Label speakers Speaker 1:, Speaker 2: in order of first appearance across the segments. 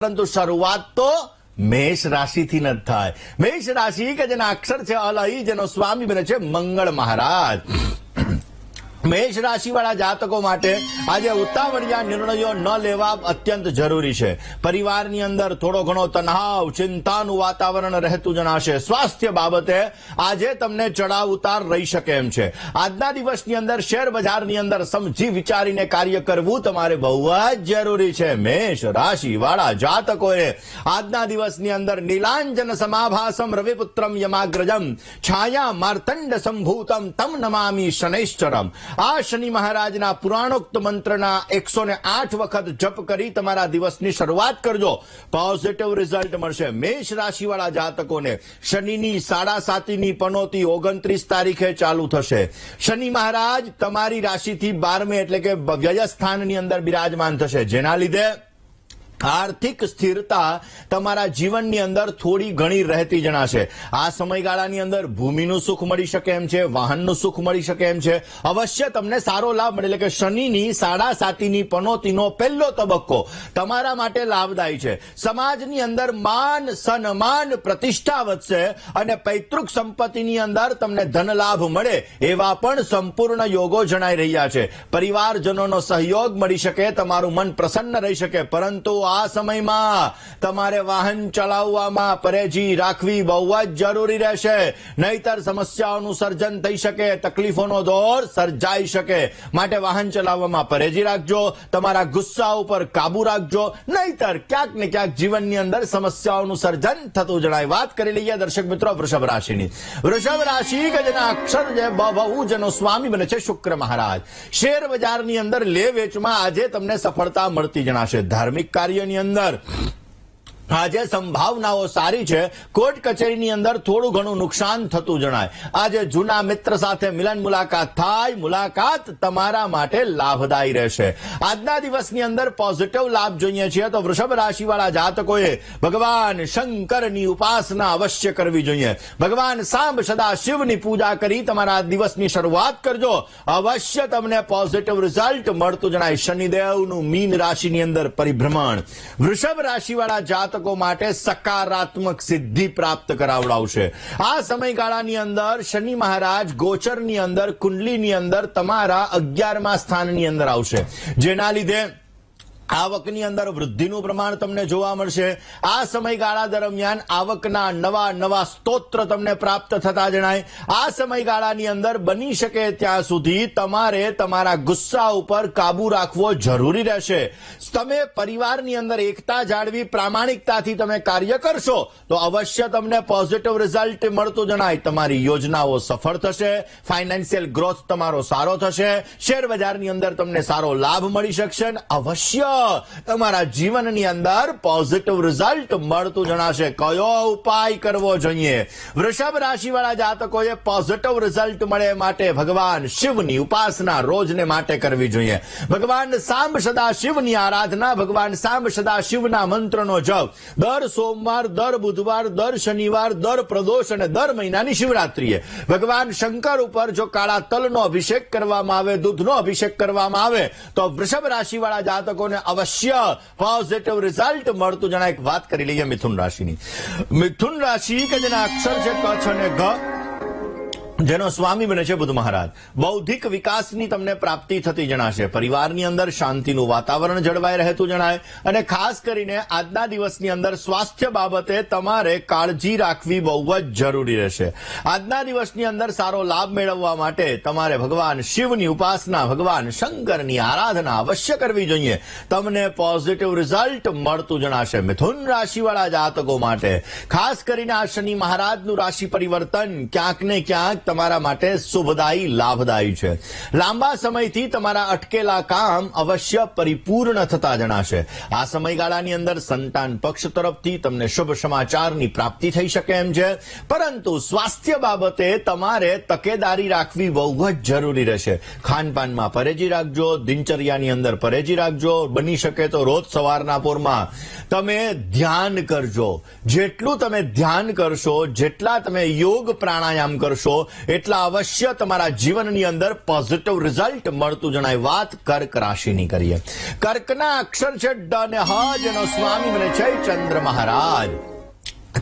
Speaker 1: પરંતુ શરૂઆત તો મેષ રાશિથી ન થાય। મેષ રાશિ કે જેના અક્ષર છે અલઈ, જેનો સ્વામી બને છે મંગળ મહારાજ। મેષ રાશિ વાળા જાતકો માટે આજે ઉતાવળિયા નિર્ણયો ન લેવા અત્યંત જરૂરી છે। પરિવારની અંદર થોડો ઘણો તણાવ, ચિંતાનું વાતાવરણ રહેતું જણાશે। સ્વાસ્થ્ય બાબતે આજે તમને ચડાવ ઉતાર રહી શકે એમ છે। આજના દિવસની અંદર શેર બજારની અંદર સમજી વિચારીને કાર્ય કરવું તમારે બહુ જ જરૂરી છે। મેષ રાશિ વાળા જાતકોએ આજના દિવસની અંદર નીલાંજન સમાભાસમ રવિપુત્રમ યમાગ્રજમ છાયા માર્તંડ સંભૂતમ તમ નમામિ શનૈશ્ચરમ। આ શનિ મહારાજના પુરાણોક્ત મંત્રના 108 વખત જપ કરી તમારા દિવસની શરૂઆત કરજો, પોઝિટિવ રિઝલ્ટ મળશે। મેષ રાશિ વાળા જાતકોને શનિની 7.5ની પનોતી 29 તારીખે ચાલુ થશે। શનિ મહારાજ તમારી રાશિથી 12મે એટલે કે વ્યય સ્થાનની અંદર બિરાજમાન થશે, જેના લીધે આર્થિક સ્થિરતા તમારા જીવનની અંદર થોડી ઘણી રહેતી જણાશે। આ સમયગાળાની અંદર ભૂમિનું સુખ મળી શકે એમ છે, વાહનનું સુખ મળી શકે એમ છે। અવશ્ય તમને સારો લાભ મળે, એટલે કે શનિની 7.5ની પનોતીનો પહેલો તબક્કો તમારા માટે લાભદાયી છે। સમાજની અંદર માન સન્માન પ્રતિષ્ઠા વધશે અને પૈતૃક સંપત્તિની અંદર તમને ધન લાભ મળે એવા પણ સંપૂર્ણ યોગો જણાઈ રહ્યા છે। પરિવારજનોનો સહયોગ મળી શકે, તમારું મન પ્રસન્ન રહી શકે, પરંતુ આ સમયમાં તમારે વાહન ચલાવવામાં પરેજી રાખવી બહુ જ જરૂરી રહેશે, નહીતર સમસ્યાઓનું સર્જન થઈ શકે, તકલીફોનો દોર સર્જાઈ શકે। માટે વાહન ચલાવવામાં પરેજી રાખજો, તમારા ગુસ્સા ઉપર કાબુ રાખજો, નહીતર ક્યાંક ને ક્યાંક જીવનની અંદર સમસ્યાઓનું સર્જન થતું જણાય। વાત કરી લઈએ દર્શક મિત્રો વૃષભ રાશિની। વૃષભ રાશિ કે જેના અક્ષર જે બહુ જેનો સ્વામી બને છે શુક્ર મહારાજ। શેર બજારની અંદર લે વેચમાં આજે તમને સફળતા મળતી જણાશે। ધાર્મિક કાર્ય ની અંદર આજે સંભાવનાઓ સારી છે। કોર્ટ કચેરીની અંદર થોડું ઘણું નુકસાન થતું જણાય। આજે જૂના મિત્ર સાથે મિલન મુલાકાત થાય, મુલાકાત તમારા માટે લાભદાયી રહેશે। આજના દિવસની અંદર પોઝિટિવ લાભ જોઈએ છીએ તો વૃષભ રાશિ વાળા જાતકોએ ભગવાન શંકરની ઉપાસના અવશ્ય કરવી જોઈએ। ભગવાન સાંબ સદા શિવની પૂજા કરી તમારા દિવસની શરૂઆત કરજો, અવશ્ય તમને પોઝિટિવ રિઝલ્ટ મળતું જણાય। શનિદેવનું મીન રાશિની અંદર પરિભ્રમણ વૃષભ રાશિ વાળા જાતકો માટે સકારાત્મક સિદ્ધિ પ્રાપ્ત કરાવડાવશે। આ સમયગાળાની અંદર શનિ મહારાજ ગોચરની અંદર કુંડલીની અંદર તમારા 11મા સ્થાનની અંદર આવશે, જેના લીધે આવકની અંદર વૃદ્ધિનું પ્રમાણ તમને જોવા મળશે। આ સમયગાળા દરમિયાન આવકના નવા સ્તોત્ર તમને પ્રાપ્ત થતા જણાય। આ સમયગાળાની અંદર બની શકે ત્યાં સુધી તમારે તમારા ગુસ્સા ઉપર કાબુ રાખવો જરૂરી રહેશે। તમે પરિવારની અંદર એકતા જાળવી પ્રામાણિકતાથી તમે કાર્ય કરશો તો અવશ્ય તમને પોઝિટિવ રિઝલ્ટ મળતું જણાય। તમારી યોજનાઓ સફળ થશે, ફાઇનાન્શિયલ ગ્રોથ તમારો સારો થશે, શેર બજારની અંદર તમને સારો લાભ મળી શકશે, અવશ્ય તમારા જીવનની અંદર પોઝિટિવ રિઝલ્ટ મળતું જણાશે। કયો ઉપાય કરવો જોઈએ? વૃષભ રાશિ વાળા જાતકોએ પોઝિટિવ રિઝલ્ટ મળે માટે ભગવાન શિવની ઉપાસના રોજને માટે કરવી જોઈએ। ભગવાન સાંબ સદા શિવની આરાધના, ભગવાન સાંબ સદા શિવના મંત્રનો જપ દર સોમવાર, દર બુધવાર, દર શનિવાર, દર પ્રદોષ અને દર મહિનાની શિવરાત્રીએ ભગવાન શંકર ઉપર જો કાળા તલનો અભિષેક કરવામાં આવે, દૂધનો અભિષેક કરવામાં આવે તો વૃષભ રાશિ વાળા જાતકોને અવશ્ય પોઝિટિવ રિઝલ્ટ મળતું જણાય। એક વાત કરી લઈએ મિથુન રાશિની। મિથુન રાશિ કે જેના અક્ષર છે ક, છ અને ઘ, જેનો સ્વામી બને છે બુધ મહારાજ। બૌદ્ધિક વિકાસની તમને પ્રાપ્તિ થતી જણાશે। પરિવારની અંદર શાંતિનું વાતાવરણ જળવાઈ રહેતું જણાય અને ખાસ કરીને આજના દિવસની અંદર સ્વાસ્થ્ય બાબતે તમારે કાળજી રાખવી બહુ જ જરૂરી રહેશે। આજના દિવસની અંદર સારો લાભ મેળવવા માટે તમારે ભગવાન શિવની ઉપાસના, ભગવાન શંકરની આરાધના અવશ્ય કરવી જોઈએ, તમને પોઝિટિવ રિઝલ્ટ મળતું જણાશે। મિથુન રાશિ વાળા જાતકો માટે ખાસ કરીને આ શનિ મહારાજનું રાશિ પરિવર્તન ક્યાંક ને ક્યાંક તમારા માટે શુભદાયી લાભદાયી છે। લાંબા સમયથી તમારા અટકેલા કામ અવશ્ય પરિપૂર્ણ થતા જણાશે। આ સમયગાળાની અંદર સંતાન પક્ષ તરફથી તમને શુભ સમાચારની પ્રાપ્તિ થઈ શકે એમ છે, પરંતુ સ્વાસ્થ્ય બાબતે તમારે તકેદારી રાખવી બહુ જ જરૂરી રહેશે। ખાનપાનમાં પરેજી રાખજો, દિનચર્યાની અંદર પરેજી રાખજો, બની શકે તો રોજ સવારના પોરમાં તમે ધ્યાન કરજો। જેટલું તમે ધ્યાન કરશો, જેટલા તમે યોગ પ્રાણાયામ કરશો એટલા અવશ્ય તમારા જીવનની અંદર પોઝિટિવ રિઝલ્ટ મળતું જણાય. વાત કર્ક રાશિની કરીએ. કર્કના અક્ષર છે ડ અને હ, જેનો સ્વામી બને છે ચંદ્ર મહારાજ.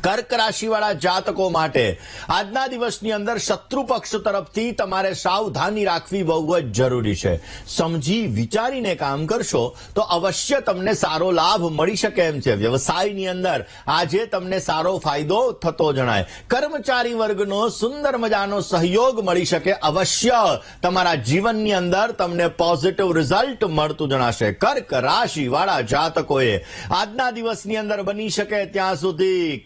Speaker 1: કર્ક રાશિવાળા જાતકો માટે આજના દિવસની અંદર શત્રુ પક્ષ તરફથી તમારે સાવધાની રાખવી બહુ જ જરૂરી છે. સમજી વિચારીને કામ કરશો તો અવશ્ય તમને સારો લાભ મળી શકે એમ છે. વ્યવસાયની અંદર આજે તમને સારો ફાયદો થતો જણાય. કર્મચારી વર્ગનો સુંદર મજાનો સહયોગ મળી શકે. અવશ્ય તમારા જીવનની અંદર તમને પોઝિટિવ રિઝલ્ટ મળતું જણાશે. કર્ક રાશિવાળા જાતકોએ આજના દિવસની અંદર બની શકે ત્યાં સુધી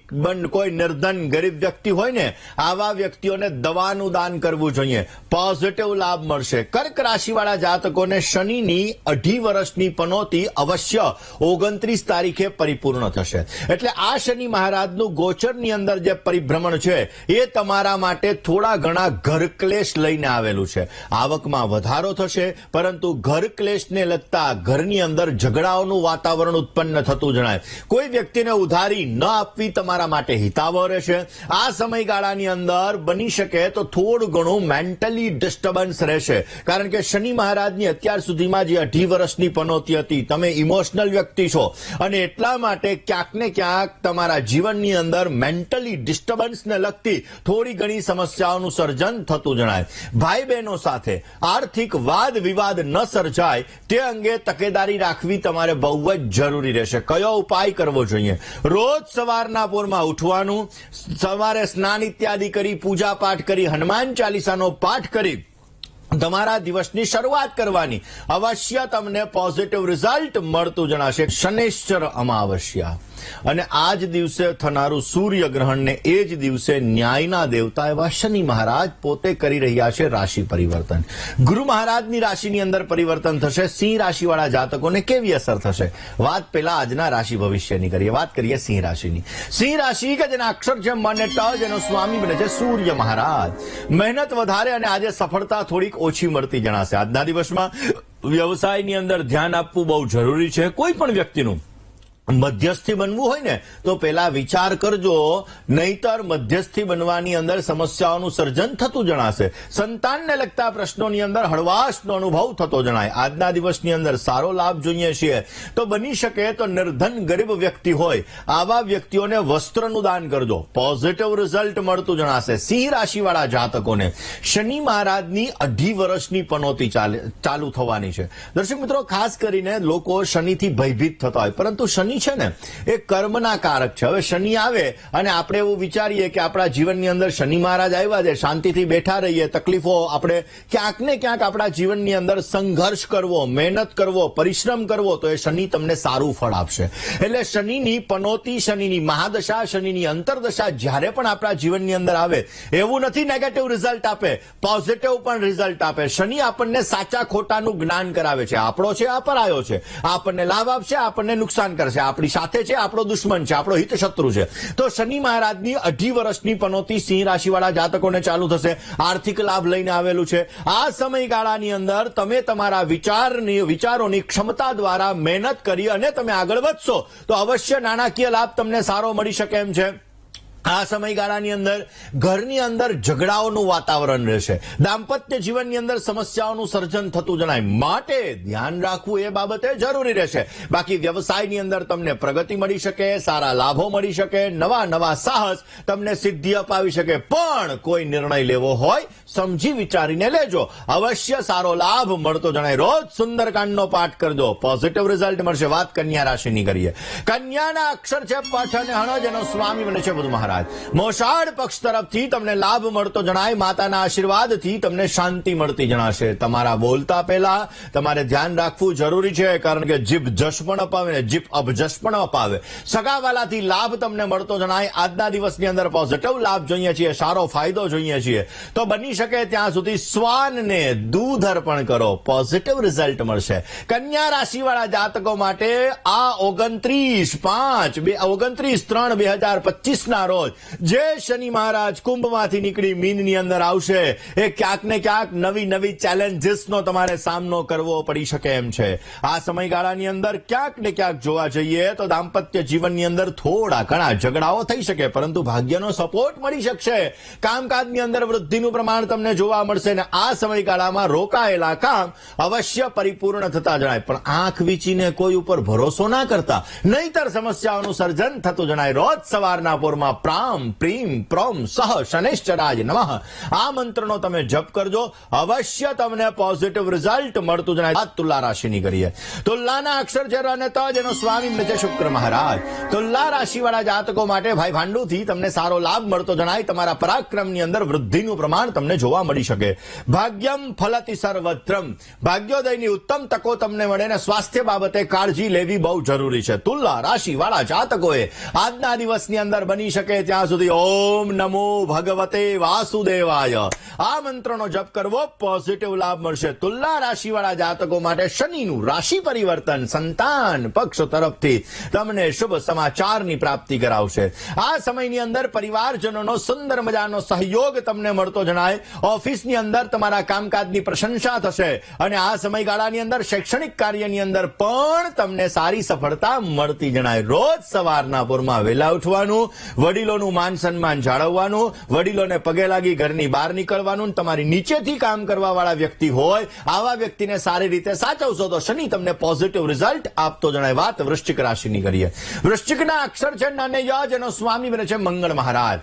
Speaker 1: કોઈ નિર્ધન ગરીબ વ્યક્તિ હોય ને, આવા વ્યક્તિઓને દવાનું દાન કરવું જોઈએ. પોઝિટિવ લાભ મળશે. કર્ક રાશિવાળા જાતકોને શનિની 2.5 વર્ષની પનોતી અવશ્ય 29 તારીખે પરિપૂર્ણ થશે. એટલે આ શનિ મહારાજનું ગોચરની અંદર જે પરિભ્રમણ છે એ તમારા માટે થોડા ઘણા ઘર ક્લેશ લઈને આવેલું છે. આવકમાં વધારો થશે, પરંતુ ઘર ક્લેશને લગતા ઘરની અંદર ઝઘડાઓનું વાતાવરણ ઉત્પન્ન થતું જણાય. કોઈ વ્યક્તિને ઉધારી ન આપવી તમારા માટે હિતાવહ રહેશે. આ સમયગાળાની અંદર બની શકે તો થોડું ઘણું મેન્ટલી ડિસ્ટર્બન્સ રહેશે, કારણ કે શનિ મહારાજની અત્યાર સુધીમાં જે 2.5 વર્ષની પનોતી હતી, તમે ઇમોશનલ વ્યક્તિ છો અને એટલા માટે ક્યાંક ને ક્યાંક તમારા જીવનની અંદર મેન્ટલી ડિસ્ટર્બન્સને લગતી થોડી ઘણી સમસ્યાઓનું સર્જન થતું જણાય. ભાઈ બહેનો સાથે આર્થિક વાદ વિવાદ ન સર્જાય તે અંગે તકેદારી રાખવી તમારે બહુ જ જરૂરી રહેશે. કયો ઉપાય કરવો જોઈએ? રોજ સવારના પોરમાં ઉઠવાનું, સવારે સ્નાન ઇત્યાદિ કરી પૂજા પાઠ કરી હનુમાન ચાલીસાનો પાઠ કરી તમારા દિવસની શરૂઆત કરવાની. અવશ્ય તમને પોઝિટિવ રિઝલ્ટ મળતું જણાશે. શનૈશ્ચર અમાવસ્યા અને આ જ દિવસે થનારું સૂર્યગ્રહણને એ જ દિવસે ન્યાયના દેવતા એવા શનિ મહારાજ પોતે કરી રહ્યા છે રાશિ પરિવર્તન. ગુરુ મહારાજની રાશિની અંદર પરિવર્તન થશે. સિંહ રાશિવાળા જાતકોને કેવી અસર થશે? વાત પહેલા આજના રાશિ ભવિષ્યની કરીએ. વાત કરીએ સિંહ રાશિની. સિંહ રાશિ કે જેના અક્ષર છે મ અને ટ, જેનો સ્વામી બને છે સૂર્ય મહારાજ. મહેનત વધારે અને આજે સફળતા થોડીક ઓછી મળતી જણાશે. આજના દિવસમાં વ્યવસાયની અંદર ધ્યાન આપવું બહુ જરૂરી છે. કોઈ પણ વ્યક્તિનું મધ્યસ્થી બનવું હોય ને તો પેલા વિચાર કરજો, નહીતર મધ્યસ્થી બનવાની અંદર સમસ્યાઓનું સર્જન થતું જણાશે. સંતાનને લગતા પ્રશ્નોની અંદર હળવાશનો અનુભવ થતો જણાય. આજના દિવસની અંદર સારો લાભ જોઈએ છીએ તો બની શકે તો નિર્ધન ગરીબ વ્યક્તિ હોય, આવા વ્યક્તિઓને વસ્ત્રનું દાન કરજો. પોઝિટિવ રિઝલ્ટ મળતું જણાશે. સિંહ રાશિવાળા જાતકોને શનિ મહારાજની 2.5 વર્ષની પનોતી ચાલુ થવાની છે. દર્શક મિત્રો, ખાસ કરીને લોકો શનિથી ભયભીત થતા હોય, પરંતુ શનિ છે ને એ કર્મના કારક છે. હવે શનિ આવે અને આપણે એવું વિચારીએ કે આપણા જીવનની અંદર શનિ મહારાજ આવ્યા છે, શાંતિથી બેઠા રહીએ, તકલીફો આપણે ક્યાંક ને ક્યાંક આપણા જીવનની અંદર સંઘર્ષ કરવો, મહેનત કરવો, પરિશ્રમ કરવો, તો એ શનિ તમને સારું ફળ આપશે. એટલે શનિની પનોતી, શનિની મહાદશા, શનિની અંતરદશા જ્યારે પણ આપણા જીવનની અંદર આવે, એવું નથી નેગેટિવ રિઝલ્ટ આપે, પોઝિટિવ પણ રિઝલ્ટ આપે. શનિ આપણને સાચા ખોટાનું જ્ઞાન કરાવે છે. આપણો છે આ પરાયો છે, આપણને લાભ આપશે, આપણને નુકસાન કરશે, આપણી સાથે છે, આપણો દુશ્મન છે, આપણો હિત શત્રુ છે. તો શનિ મહારાજની 2.5 વર્ષની પનોતી સિંહ રાશિવાળા જાતકોને ચાલુ થશે. આર્થિક લાભ લઈને આવેલું છે. આ સમયગાળાની અંદર તમે તમારા વિચારોની ક્ષમતા દ્વારા મહેનત કરી અને તમે આગળ વધશો તો અવશ્ય નાણાકીય લાભ તમને સારો મળી શકે એમ છે. આ સમયગાળાની અંદર ઘરની અંદર ઝઘડાઓનું વાતાવરણ રહેશે. દાંપત્ય જીવનની અંદર સમસ્યાઓનું સર્જન થતું જણાય, માટે ધ્યાન રાખવું એ બાબતે જરૂરી રહેશે. બાકી વ્યવસાયની અંદર તમને પ્રગતિ મળી શકે, સારા લાભો મળી શકે, નવા સાહસ તમને સિદ્ધિ અપાવી શકે. પણ કોઈ નિર્ણય લેવો હોય સમજી વિચારીને લેજો. અવશ્ય સારો લાભ મળતો જણાય. રોજ સુંદરકાંડનો પાઠ કરજો, પોઝિટિવ રિઝલ્ટ મળશે. વાત કન્યા રાશિની કરીએ. કન્યાના અક્ષર છે પઠ અને હણ, જેનો સ્વામી બને છે બુધ મહારાજ. મોસાળ પક્ષ તરફથી તમને લાભ મળતો જણાય. માતાના આશીર્વાદથી તમને શાંતિ મળતી જણાશે. તમારા બોલતા પહેલા તમારે ધ્યાન રાખવું જરૂરી છે, કારણ કે જીભ જશ પણ અપાવે ને જીભ અબજશ પણ અપાવે. સગાવાલાથી લાભ તમને મળતો જણાય. આજના દિવસની અંદર પોઝિટિવ લાભ જોઈએ છીએ, સારો ફાયદો જોઈએ છીએ, તો બની શકે ત્યાં સુધી શ્વાનને દૂધ અર્પણ કરો, પોઝિટિવ રિઝલ્ટ મળશે. કન્યા રાશિવાળા જાતકો માટે આ 29/3/2025 ના રોજ રોજ જે શનિ મહારાજ કુંભમાંથી નીકળી મીનની અંદર આવશે એ ક્યાંક ને ક્યાંક નવી નવી ચેલેન્જીસનો તમારે સામનો કરવો પડી શકે એમ છે. આ સમયગાળાની અંદર ક્યાંક ને ક્યાંક જોવા જઈએ તો દાંપત્ય જીવનની અંદર થોડા ઘણા ઝઘડાઓ થઈ શકે, પરંતુ ભાગ્યનો સપોર્ટ મળી શકશે. કામકાજની અંદર વૃદ્ધિનું પ્રમાણ તમને જોવા મળશે ને આ સમયગાળામાં રોકાયેલા કામ અવશ્ય પરિપૂર્ણ થતા જણાય. પણ આંખ વીચીને કોઈ ઉપર ભરોસો ના કરતા, નહીતર સમસ્યાઓનું સર્જન થતું જણાય. રોજ સવારના પોરમાં પ્રામ પ્રીમ પ્રોમ સહ શનૈશ્ચરાજ નમઃ આ મંત્રનો તમે જપ કરજો, અવશ્ય તમને પોઝિટિવ રિઝલ્ટ મળતું જણાય. આ તુલા રાશિની કરીએ. તુલાના અક્ષર છે ર અને ત, જેનો સ્વામી બને છે શુક્ર મહારાજ. તુલા રાશિવાળા જાતકો માટે ભાઈ ભાંડુથી તમને સારો લાભ મળતો જણાય. તમારા પરાક્રમની અંદર વૃદ્ધિનું પ્રમાણ તમને જોવા મળી શકે. ભાગ્યમ ફલતિ સર્વત્રમ, ભાગ્યોદયની ઉત્તમ તકો તમને મળે ને સ્વાસ્થ્ય બાબતે કાળજી લેવી બહુ જરૂરી છે. તુલા રાશિવાળા જાતકોએ આજના દિવસની અંદર બની શકે ત્યાં સુધી ઓમ નમો ભગવતે વાસુદેવાય આ મંત્રનો જપ કરવો, પોઝિટિવ લાભ મળશે. તુલા રાશિવાળા જાતકો માટે શનિનું રાશિ પરિવર્તન સંતાન પક્ષ તરફથી તમને શુભ સમાચારની પ્રાપ્તિ કરાવશે. આ સમયની અંદર પરિવારજનોનો સુંદર મજાનો સહયોગ તમને મળતો જણાય. ઓફિસની અંદર તમારા કામકાજની પ્રશંસા થશે અને આ સમયગાળાની અંદર શૈક્ષણિક કાર્યની અંદર પણ તમને સારી સફળતા મળતી જણાય. રોજ સવારના પોરમાં વહેલા ઉઠવાનું, વડીલોનું માન સન્માન જાળવવાનું, વડીલોને પગે લાગી ઘરની બહાર નીકળવાનું. તમારી નીચેથી કામ કરવા વાળા વ્યક્તિ હોય આવા વ્યક્તિને સારી રીતે સાચવશો તો શનિ તમને પોઝિટિવ રિઝલ્ટ આપતો જણાય. વાત વૃશ્ચિક રાશિની કરીએ. વૃશ્ચિકના અક્ષર છે ન અને ય, જેનો સ્વામી બને છે મંગળ મહારાજ.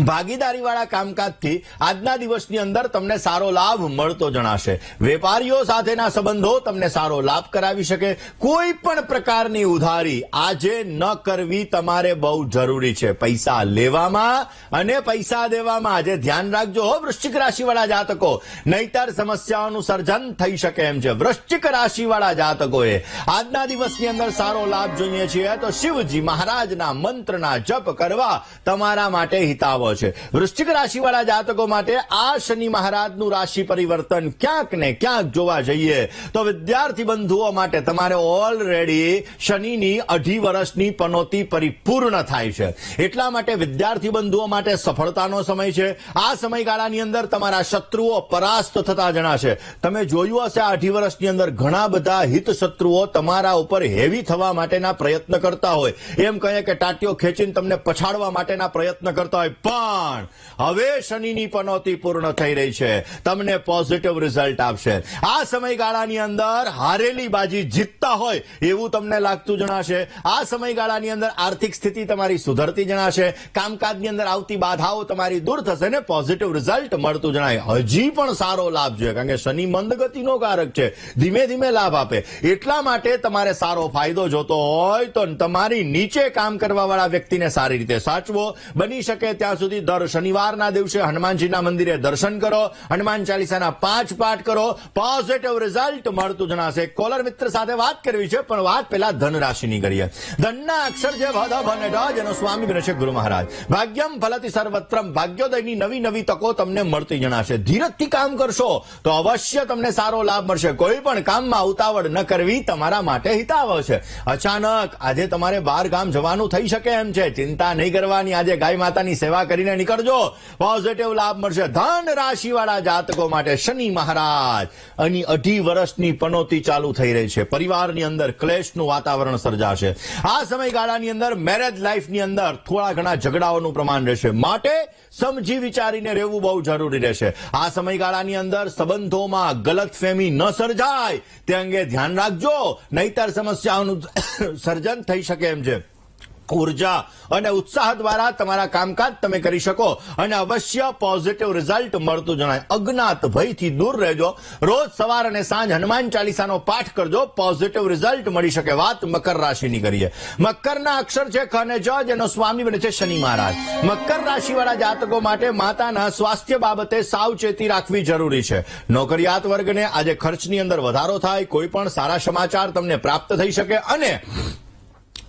Speaker 1: ભાગીદારી વાળા કામકાજથી આજના દિવસની અંદર તમને સારો લાભ મળતો જણાશે. વેપારીઓ સાથેના સંબંધો તમને સારો લાભ કરાવી શકે. કોઈ પણ પ્રકારની ઉધારી આજે ન કરવી તમારે બહુ જરૂરી છે. પૈસા લેવામાં અને પૈસા દેવામાં આજે ધ્યાન રાખજો હો વૃશ્ચિક રાશિવાળા જાતકો, નહીતર સમસ્યાઓનું સર્જન થઈ શકે એમ છે. વૃશ્ચિક રાશિવાળા જાતકોએ આજના દિવસની અંદર સારો લાભ જોઈએ છીએ તો શિવજી મહારાજના મંત્રના જપ કરવા તમારા માટે હિતાવ છે. વૃશ્ચિક રાશિવાળા જાતકો માટે આ શનિ મહારાજનું રાશિ પરિવર્તન ક્યાંક ને ક્યાંક જોવા જઈએ તો વિદ્યાર્થી બંધુઓ માટે તમારે ઓલરેડી શનિની 2.5 વર્ષની પનોતી પરિપૂર્ણ થાય છે. એટલા માટે વિદ્યાર્થી બંધુઓ માટે સફળતાનો સમય છે. આ સમયગાળાની અંદર તમારા શત્રુઓ પરાસ્ત થતા જણાશે. તમે જોયું હશે આ 2.5 વર્ષની અંદર ઘણા બધા હિત શત્રુઓ તમારા ઉપર હેવી થવા માટેના પ્રયત્ન કરતા હોય, એમ કહીએ કે ટાટીઓ ખેંચીને તમને પછાડવા માટેના પ્રયત્ન કરતા હોય. પણ હવે શનિની પનોતી પૂર્ણ થઈ રહી છે, તમને પોઝિટિવ રિઝલ્ટ આપશે. આ સમયગાળાની અંદર હારેલી બાજી જીતતા હોય એવું તમને લાગતું જણાશે. આ સમયગાળાની અંદર આર્થિક સ્થિતિ તમારી સુધરતી જણાશે. કામકાજની અંદર આવતી બાધાઓ તમારી દૂર થશે ને પોઝિટિવ રિઝલ્ટ મળતું જણાય. હજી પણ સારો લાભ જોઈએ, કારણ કે શનિ મંદગતિનો કારક છે, ધીમે ધીમે લાભ આપે. એટલા માટે તમારે સારો ફાયદો જોતો હોય તો તમારી નીચે કામ કરવા વાળા વ્યક્તિને સારી રીતે સાચવો. બની શકે ત્યાં સુધી દર શનિવારના દિવસે હનુમાનજીના મંદિરે દર્શન કરો, હનુમાન ચાલીસાના 5 પાઠ કરો, પોઝિટિવ રિઝલ્ટ મળતું જણાશે. કોલર મિત્ર સાથે વાત કરવી છે, પણ વાત પહેલા ધન રાશિની કરીએ. ધનના અક્ષર છે ભ, ધ, ભ અને ઢ, જેનો સ્વામી બને છે ગુરુ મહારાજ. ભાગ્યમ ફલતિ સર્વત્રમ, ભાગ્યોદયની નવી નવી તકો તમને મળતી જણાશે. ધીરજથી કામ કરશો તો અવશ્ય તમને સારો લાભ મળશે. કોઈ પણ કામમાં ઉતાવળ ન કરવી તમારા માટે હિતાવહ છે. અચાનક આજે તમારે બહાર ગામ જવાનું થઈ શકે એમ છે, ચિંતા નહીં કરવાની. આજે ગાય માતાની સેવા કરીને નીકળજો, પોઝિટિવ લાભ મળશે. ધન રાશિવાળા જાતકો માટે શનિ મહારાજ અને 2.5 વર્ષની પનોતી ચાલુ થઈ રહી છે. પરિવારની અંદર ક્લેશનું વાતાવરણ સર્જાશે. આ સમયગાળાની અંદર મેરેજ લાઈફની અંદર થોડા ઘણા ઝઘડાઓનું પ્રમાણ રહેશે, માટે સમજી વિચારીને રહેવું બહુ જરૂરી રહેશે. આ સમયગાળાની અંદર સંબંધોમાં ગલતફહેમી ન સર્જાય તે અંગે ધ્યાન રાખજો, નહીતર સમસ્યાઓનું સર્જન થઈ શકે એમ છે. ઉર્જા અને ઉત્સાહ દ્વારા તમારા કામકાજ તમે કરી શકો અને અવશ્ય પોઝિટિવ રિઝલ્ટ મળતું જણાય. અજ્ઞાત ભયથી દૂર રહેજો. રોજ સવાર અને સાંજ હનુમાન ચાલીસાનો પાઠ કરજો, પોઝિટિવ રિઝલ્ટ મળી શકે. વાત મકર રાશિની કરીએ. મકરના અક્ષર છે ખ અને જ, જેનો સ્વામી બને છે શનિ મહારાજ. મકર રાશિવાળા જાતકો માટે માતાના સ્વાસ્થ્ય બાબતે સાવચેતી રાખવી જરૂરી છે. નોકરિયાત વર્ગને આજે ખર્ચની અંદર વધારો થાય, કોઈ પણ સારા સમાચાર તમને પ્રાપ્ત થઈ શકે અને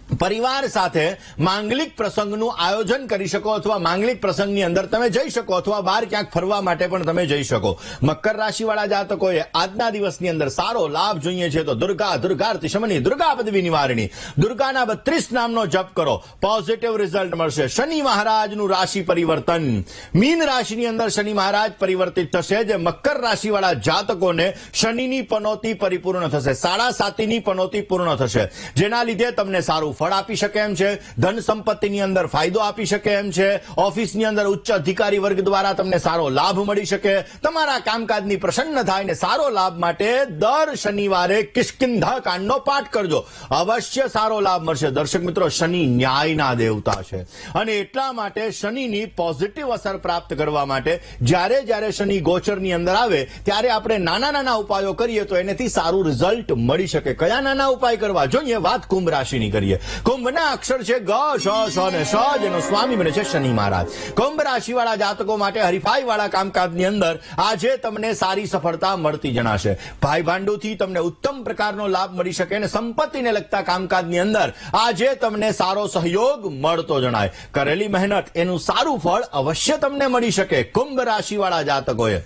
Speaker 1: પરિવાર સાથે માંગલિક પ્રસંગનું આયોજન કરી શકો અથવા માંગલિક પ્રસંગની અંદર તમે જઈ શકો અથવા બહાર ક્યાંક ફરવા માટે પણ તમે જઈ શકો. મકર રાશિવાળા જાતકોએ આજના દિવસની અંદર સારો લાભ જોઈએ છે તો દુર્ગાર્તિ શમની, દુર્ગા પદવી નિવારણી, દુર્ગાના 32 નામનો જપ કરો, પોઝિટિવ રિઝલ્ટ મળશે. શનિ મહારાજનું રાશિ પરિવર્તન, મીન રાશિની અંદર શનિ મહારાજ પરિવર્તિત થશે, જે મકર રાશિવાળા જાતકોને શનિની પનોતી પરિપૂર્ણ થશે, 7.5ની પનોતી પૂર્ણ થશે, જેના લીધે તમને સારું ફળ આપી શકે એમ છે, ધન સંપત્તિની અંદર ફાયદો આપી શકે એમ છે, ઓફિસની અંદર ઉચ્ચ અધિકારી વર્ગ દ્વારા તમને સારો લાભ મળી શકે, તમારા કામકાજની પ્રસન્ન થાય ને સારો લાભ માટે દર શનિવારે કિષ્કિંધા કાંડનો પાઠ કરજો, અવશ્ય સારો લાભ મળશે. દર્શક મિત્રો, શનિ ન્યાયના દેવતા છે અને એટલા માટે શનિની પોઝિટિવ અસર પ્રાપ્ત કરવા માટે જ્યારે શનિ ગોચરની અંદર આવે ત્યારે આપણે નાના ઉપાયો કરીએ તો એનાથી સારું રિઝલ્ટ મળી શકે. કયા નાના ઉપાય કરવા જોઈએ? વાત કુંભ રાશિની કરીએ. કુંભના અક્ષર છે ગ, શ, અને શ, જેનો સ્વામી બને છે શનિ મહારાજ. કુંભ રાશિવાળા જાતકો માટે હરીફાઈ વાળા કામકાજની અંદર આજે તમને સારી સફળતા મળતી જણાશે. ભાઈ ભાંડુથી તમને ઉત્તમ પ્રકારનો લાભ મળી શકે અને સંપત્તિને લગતા કામકાજની અંદર આજે તમને સારો સહયોગ મળતો જણાય. કરેલી મહેનત એનું સારું ફળ અવશ્ય તમને મળી શકે. કુંભ રાશિવાળા જાતકોએ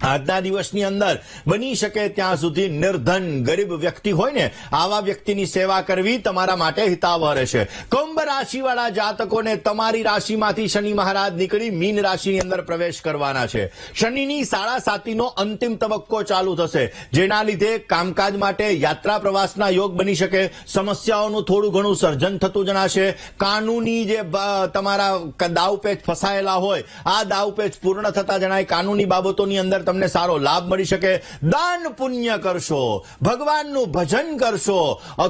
Speaker 1: આજના દિવસની અંદર બની શકે ત્યાં સુધી નિર્ધન ગરીબ વ્યક્તિ હોય ને આવા વ્યક્તિની સેવા કરવી તમારા માટે હિતાવહ રહેશે. કુંભ રાશિવાળા જાતકોને તમારી રાશિમાંથી શનિ મહારાજ નીકળી મીન રાશિની અંદર પ્રવેશ કરવાના છે. શનિની 7.5નો અંતિમ તબક્કો ચાલુ થશે, જેના લીધે કામકાજ માટે યાત્રા પ્રવાસના યોગ બની શકે, સમસ્યાઓનું થોડું ઘણું સર્જન થતું જણાશે, કાનૂની જે તમારા દાવપેચ ફસાયેલા હોય આ દાવપેચ પૂર્ણ થતા જણાય, કાનૂની બાબતોની અંદર તમને સારો લાભ મળી શકે. દાન પુણ્ય કરશો, ભગવાનનું ભજન કરશો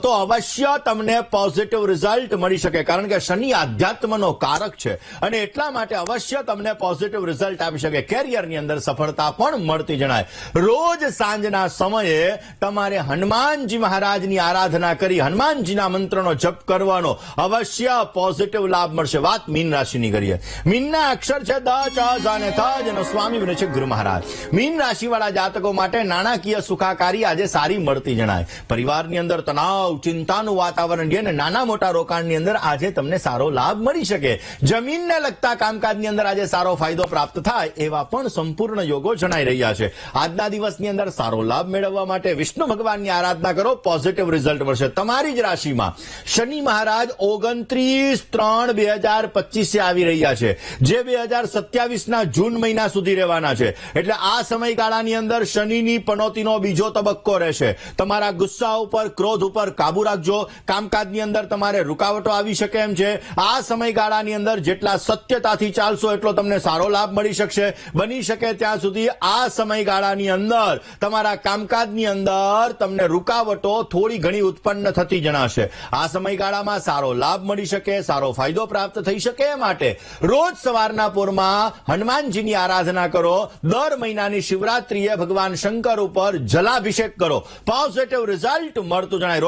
Speaker 1: તો અવશ્ય તમને પોઝિટિવ રિઝલ્ટ મળી શકે, કારણ કે શનિ આધ્યાત્મનો કારક છે અને એટલા માટે અવશ્ય તમને પોઝિટિવ રિઝલ્ટ આપી શકે. કેરિયરની અંદર સફળતા પણ મળતી જણાય. રોજ સાંજના સમયે તમારે હનુમાનજી મહારાજની આરાધના કરી હનુમાનજીના મંત્રનો જપ કરવાનો, અવશ્ય પોઝિટિવ લાભ મળશે. વાત મીન રાશિની કરીએ. મીનના અક્ષર છે દ, ચ, ઝ અને થ, જેનો સ્વામી બને છે ગુરુ મહારાજ. મીન રાશિવાળા જાતકો માટે નાણાકીય સુખાકારી આજે સારી મળતી જણાય. પરિવારની અંદર તણાવ ચિંતાનું વાતાવરણ છે અને નાના મોટા રોકાણની અંદર આજે તમને સારો લાભ મળી શકે. જમીનને લગતા કામકાજની અંદર આજે સારો ફાયદો પ્રાપ્ત થાય એવા પણ સંપૂર્ણ યોગો જણાઈ રહ્યા છે. આજના દિવસની અંદર સારો લાભ મેળવવા માટે વિષ્ણુ ભગવાનની આરાધના કરો, પોઝિટિવ રિઝલ્ટ મળશે. તમારી જ રાશિમાં શનિ મહારાજ 29/3/2025 આવી રહ્યા છે, જે 2027ના જૂન મહિના સુધી રહેવાના છે. એટલે આ સમયગાળાની અંદર શનિની પનોતીનો બીજો તબક્કો રહેશે. તમારા ગુસ્સા ઉપર ક્રોધ ઉપર કાબુ રાખજો. કામકાજની અંદર તમારે રૂકાવટો આવી શકે એમ છે. આ સમયગાળાની અંદર જેટલા સત્યતાથી ચાલશો એટલો તમને સારો લાભ મળી શકશે. બની શકે ત્યાં સુધી આ સમયગાળાની અંદર તમારા કામકાજની અંદર તમને રૂકાવટો થોડી ઘણી ઉત્પન્ન થતી જણાશે. આ સમયગાળામાં સારો લાભ મળી શકે, સારો ફાયદો પ્રાપ્ત થઈ શકે એ માટે રોજ સવારના પોરમાં હનુમાનજીની આરાધના કરો. દર મહિનાની શિવરાત્રીએ ભગવાન શંકર ઉપર જલાભિષેક કરો, પોઝિટિવ રિઝલ્ટ મળતું જણાય.